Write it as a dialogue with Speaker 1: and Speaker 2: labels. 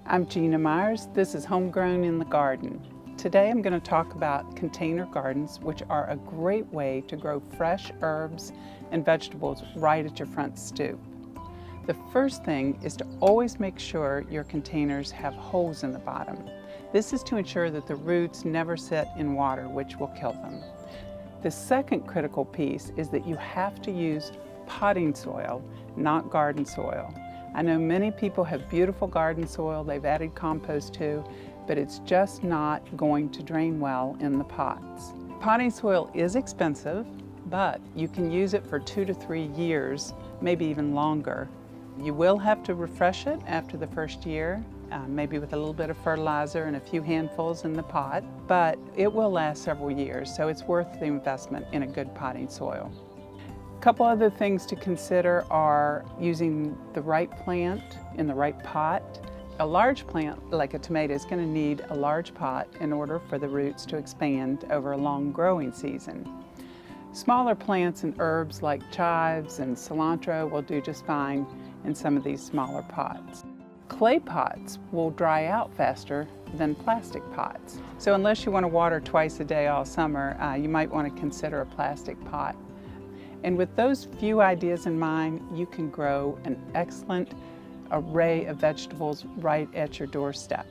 Speaker 1: I'm Jeana Myers. This is Homegrown in the Garden. Today I'm going to talk about container gardens, which are a great way to grow fresh herbs and vegetables right at your front stoop. The first thing is to always make sure your containers have holes in the bottom. This is to ensure that the roots never sit in water, which will kill them. The second critical piece is that you have to use potting soil, not garden soil. I know many people have beautiful garden soil they've added compost to, but it's just not going to drain well in the pots. Potting soil is expensive, but you can use it for 2 to 3 years, maybe even longer. You will have to refresh it after the first year, maybe with a little bit of fertilizer and a few handfuls in the pot, but it will last several years, so it's worth the investment in a good potting soil. A couple other things to consider are using the right plant in the right pot. A large plant like a tomato is going to need a large pot in order for the roots to expand over a long growing season. Smaller plants and herbs like chives and cilantro will do just fine in some of these smaller pots. Clay pots will dry out faster than plastic pots. So unless you want to water twice a day all summer, you might want to consider a plastic pot. And with those few ideas in mind, you can grow an excellent array of vegetables right at your doorstep.